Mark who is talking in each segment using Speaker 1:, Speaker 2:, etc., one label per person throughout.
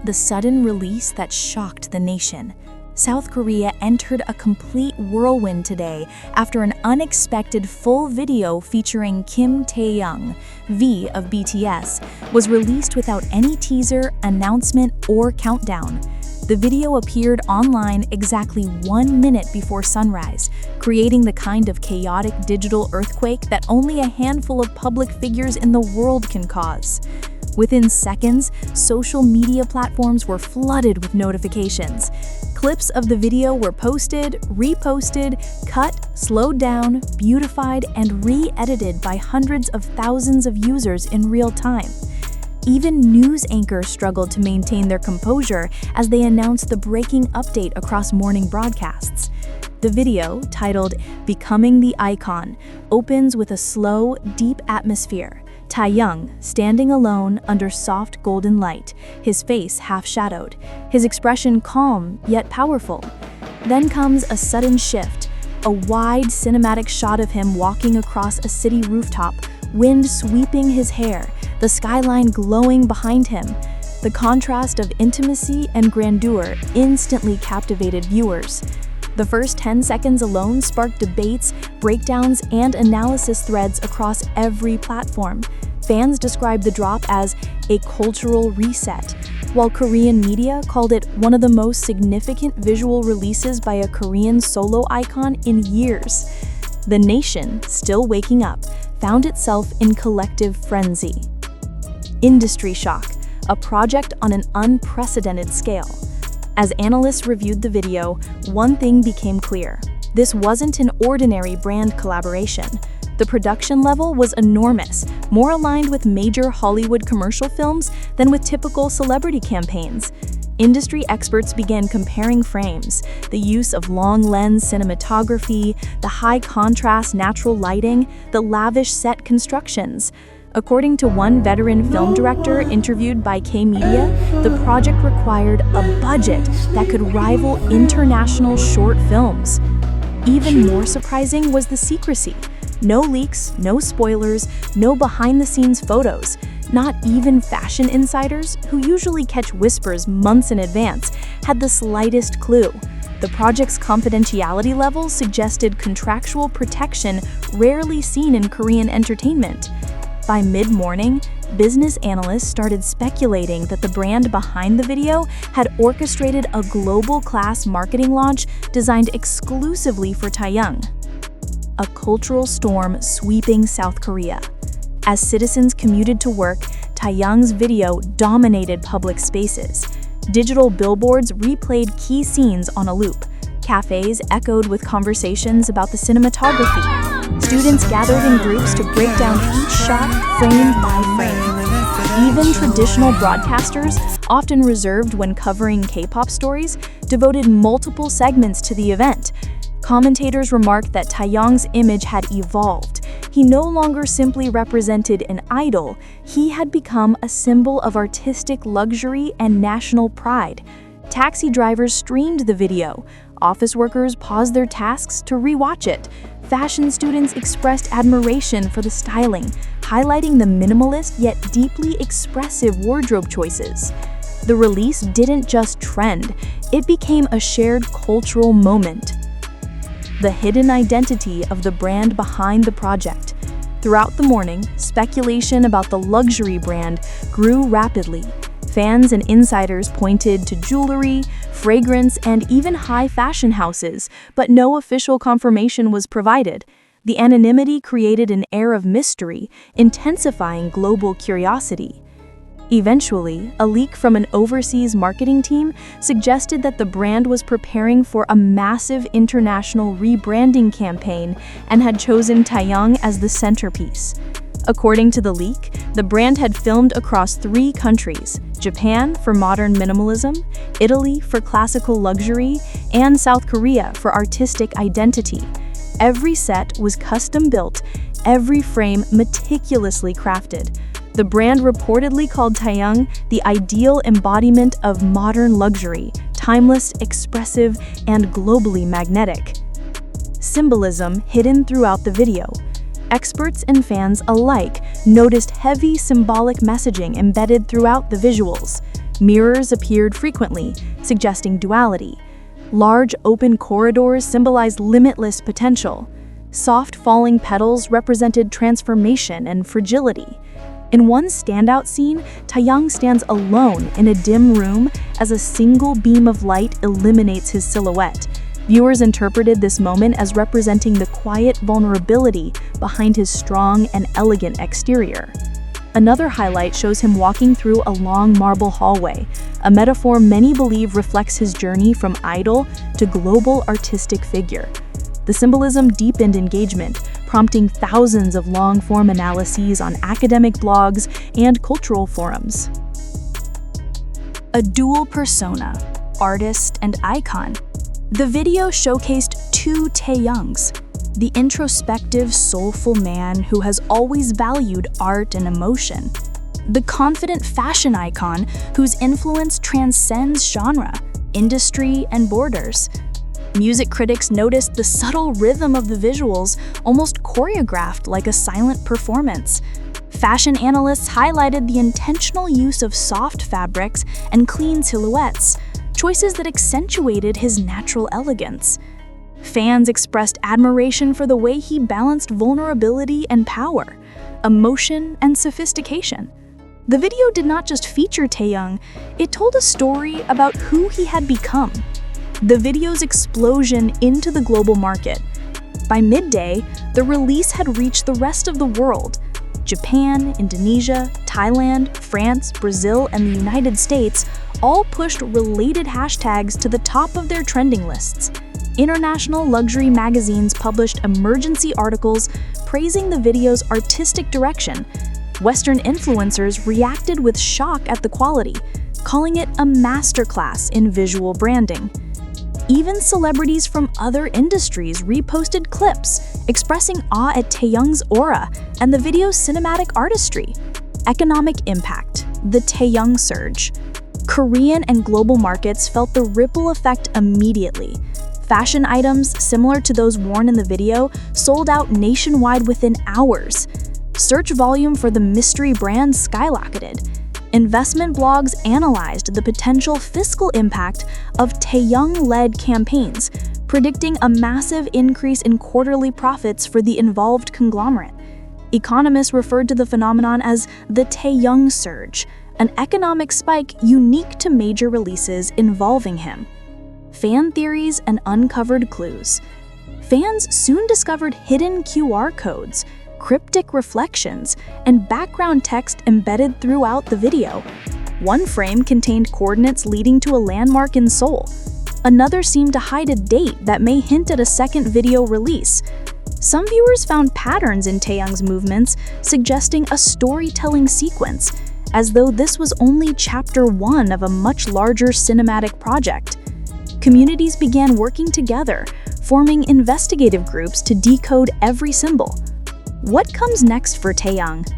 Speaker 1: The sudden release that shocked the nation. South Korea entered a complete whirlwind today after an unexpected full video featuring Kim Taehyung, V of BTS, was released without any teaser, announcement, or countdown. The video appeared online exactly 1 minute before sunrise, creating the kind of chaotic digital earthquake that only a handful of public figures in the world can cause. Within seconds, social media platforms were flooded with notifications. Clips of the video were posted, reposted, cut, slowed down, beautified, and re-edited by hundreds of thousands of users in real time. Even news anchors struggled to maintain their composure as they announced the breaking update across morning broadcasts. The video, titled "Becoming the Icon," opens with a slow, deep atmosphere. Taehyung, standing alone under soft golden light, his face half-shadowed, his expression calm yet powerful. Then comes a sudden shift, a wide cinematic shot of him walking across a city rooftop, wind sweeping his hair, the skyline glowing behind him. The contrast of intimacy and grandeur instantly captivated viewers. The first 10 seconds alone sparked debates, breakdowns, and analysis threads across every platform. Fans described the drop as a cultural reset, while Korean media called it one of the most significant visual releases by a Korean solo icon in years. The nation, still waking up, found itself in collective frenzy. Industry shock, a project on an unprecedented scale. As analysts reviewed the video, one thing became clear. This wasn't an ordinary brand collaboration. The production level was enormous, more aligned with major Hollywood commercial films than with typical celebrity campaigns. Industry experts began comparing frames, the use of long-lens cinematography, the high-contrast natural lighting, the lavish set constructions. According to one veteran film director interviewed by K-Media, the project required a budget that could rival international short films. Even more surprising was the secrecy. No leaks, no spoilers, no behind-the-scenes photos. Not even fashion insiders, who usually catch whispers months in advance, had the slightest clue. The project's confidentiality level suggested contractual protection rarely seen in Korean entertainment. By mid-morning, business analysts started speculating that the brand behind the video had orchestrated a global-class marketing launch designed exclusively for Taehyung. A cultural storm sweeping South Korea. As citizens commuted to work, Taehyung's video dominated public spaces. Digital billboards replayed key scenes on a loop. Cafes echoed with conversations about the cinematography. Students gathered in groups to break down each shot frame by frame. Even traditional broadcasters, often reserved when covering K-pop stories, devoted multiple segments to the event. Commentators remarked that Taehyung's image had evolved. He no longer simply represented an idol, he had become a symbol of artistic luxury and national pride. Taxi drivers streamed the video. Office workers paused their tasks to rewatch it. Fashion students expressed admiration for the styling, highlighting the minimalist yet deeply expressive wardrobe choices. The release didn't just trend, it became a shared cultural moment. The hidden identity of the brand behind the project. Throughout the morning, speculation about the luxury brand grew rapidly. Fans and insiders pointed to jewelry, fragrance, and even high fashion houses, but no official confirmation was provided. The anonymity created an air of mystery, intensifying global curiosity. Eventually, a leak from an overseas marketing team suggested that the brand was preparing for a massive international rebranding campaign and had chosen Taehyung as the centerpiece. According to the leak, the brand had filmed across 3 countries: Japan for modern minimalism, Italy for classical luxury, and South Korea for artistic identity. Every set was custom-built, every frame meticulously crafted. The brand reportedly called Taehyung the ideal embodiment of modern luxury, timeless, expressive, and globally magnetic. Symbolism hidden throughout the video. Experts and fans alike noticed heavy symbolic messaging embedded throughout the visuals. Mirrors appeared frequently, suggesting duality. Large open corridors symbolized limitless potential. Soft falling petals represented transformation and fragility. In one standout scene, Taehyung stands alone in a dim room as a single beam of light illuminates his silhouette. Viewers interpreted this moment as representing the quiet vulnerability behind his strong and elegant exterior. Another highlight shows him walking through a long marble hallway, a metaphor many believe reflects his journey from idol to global artistic figure. The symbolism deepened engagement, prompting thousands of long-form analyses on academic blogs and cultural forums. A dual persona, artist and icon. The video showcased two Taehyungs, the introspective, soulful man who has always valued art and emotion, the confident fashion icon whose influence transcends genre, industry, and borders. Music critics noticed the subtle rhythm of the visuals, almost choreographed like a silent performance. Fashion analysts highlighted the intentional use of soft fabrics and clean silhouettes, choices that accentuated his natural elegance. Fans expressed admiration for the way he balanced vulnerability and power, emotion and sophistication. The video did not just feature Taehyung, it told a story about who he had become. The video's explosion into the global market. By midday, the release had reached the rest of the world. Japan, Indonesia, Thailand, France, Brazil, and the United States all pushed related hashtags to the top of their trending lists. International luxury magazines published emergency articles praising the video's artistic direction. Western influencers reacted with shock at the quality, calling it a masterclass in visual branding. Even celebrities from other industries reposted clips, expressing awe at Taehyung's aura and the video's cinematic artistry. Economic impact, the Taehyung surge. Korean and global markets felt the ripple effect immediately. Fashion items similar to those worn in the video sold out nationwide within hours. Search volume for the mystery brand skyrocketed. Investment blogs analyzed the potential fiscal impact of Taehyung-led campaigns, predicting a massive increase in quarterly profits for the involved conglomerate. Economists referred to the phenomenon as the Taehyung surge, an economic spike unique to major releases involving him. Fan theories and uncovered clues. Fans soon discovered hidden QR codes, cryptic reflections, and background text embedded throughout the video. One frame contained coordinates leading to a landmark in Seoul. Another seemed to hide a date that may hint at a second video release. Some viewers found patterns in Taehyung's movements, suggesting a storytelling sequence, as though this was only chapter 1 of a much larger cinematic project. Communities began working together, forming investigative groups to decode every symbol. What comes next for Taehyung?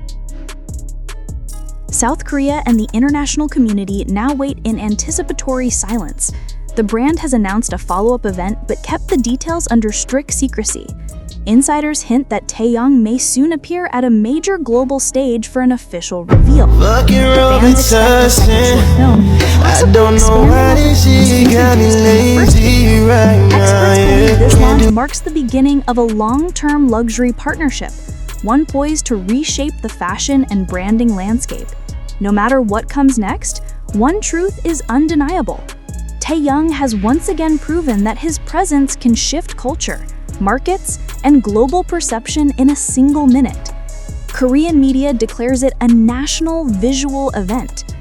Speaker 1: South Korea and the international community now wait in anticipatory silence. The brand has announced a follow-up event but kept the details under strict secrecy. Insiders hint that Taehyung may soon appear at a major global stage for an official reveal. Fans expect a second short film, possibly expanding on Experts believe this launch marks the beginning of a long-term luxury partnership, one poised to reshape the fashion and branding landscape. No matter what comes next, one truth is undeniable. Taehyung has once again proven that his presence can shift culture, markets, and global perception in a single minute. Korean media declares it a national visual event.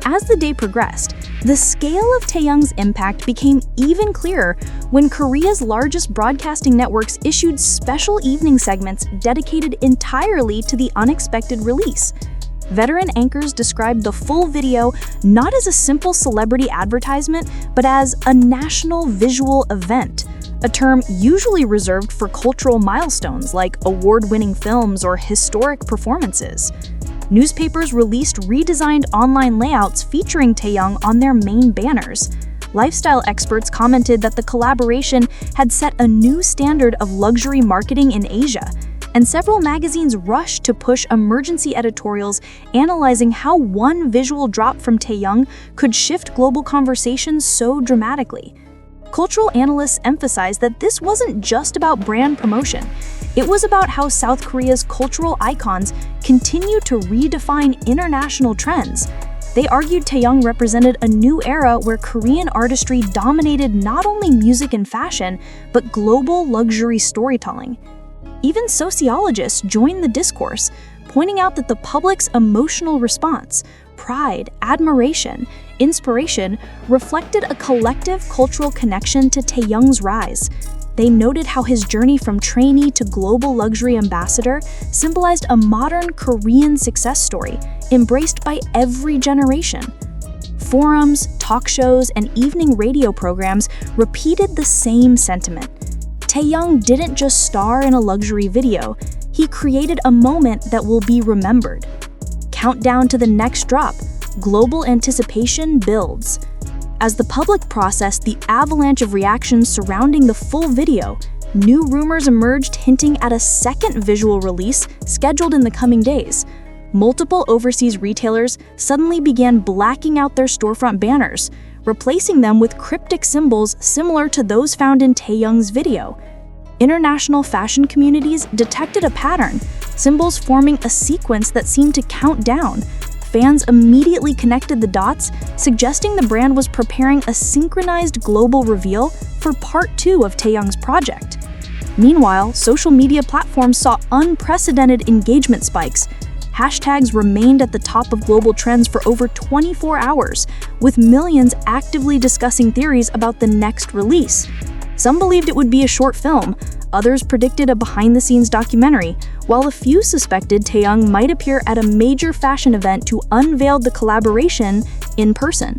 Speaker 1: As the day progressed, the scale of Taehyung's impact became even clearer when Korea's largest broadcasting networks issued special evening segments dedicated entirely to the unexpected release. Veteran anchors described the full video not as a simple celebrity advertisement, but as a national visual event, a term usually reserved for cultural milestones like award-winning films or historic performances. Newspapers released redesigned online layouts featuring Taehyung on their main banners. Lifestyle experts commented that the collaboration had set a new standard of luxury marketing in Asia, and several magazines rushed to push emergency editorials analyzing how one visual drop from Taehyung could shift global conversations so dramatically. Cultural analysts emphasized that this wasn't just about brand promotion. It was about how South Korea's cultural icons continue to redefine international trends. They argued Taehyung represented a new era where Korean artistry dominated not only music and fashion, but global luxury storytelling. Even sociologists joined the discourse, pointing out that the public's emotional response, pride, admiration, inspiration, reflected a collective cultural connection to Taehyung's rise. They noted how his journey from trainee to global luxury ambassador symbolized a modern Korean success story, embraced by every generation. Forums, talk shows, and evening radio programs repeated the same sentiment. Taehyung didn't just star in a luxury video, he created a moment that will be remembered. Countdown to the next drop, global anticipation builds. As the public processed the avalanche of reactions surrounding the full video, new rumors emerged hinting at a second visual release scheduled in the coming days. Multiple overseas retailers suddenly began blacking out their storefront banners, replacing them with cryptic symbols similar to those found in Taehyung's video. International fashion communities detected a pattern, symbols forming a sequence that seemed to count down. Fans immediately connected the dots, suggesting the brand was preparing a synchronized global reveal for part 2 of Taehyung's project. Meanwhile, social media platforms saw unprecedented engagement spikes. Hashtags remained at the top of global trends for over 24 hours, with millions actively discussing theories about the next release. Some believed it would be a short film, others predicted a behind-the-scenes documentary, while a few suspected Taehyung might appear at a major fashion event to unveil the collaboration in person.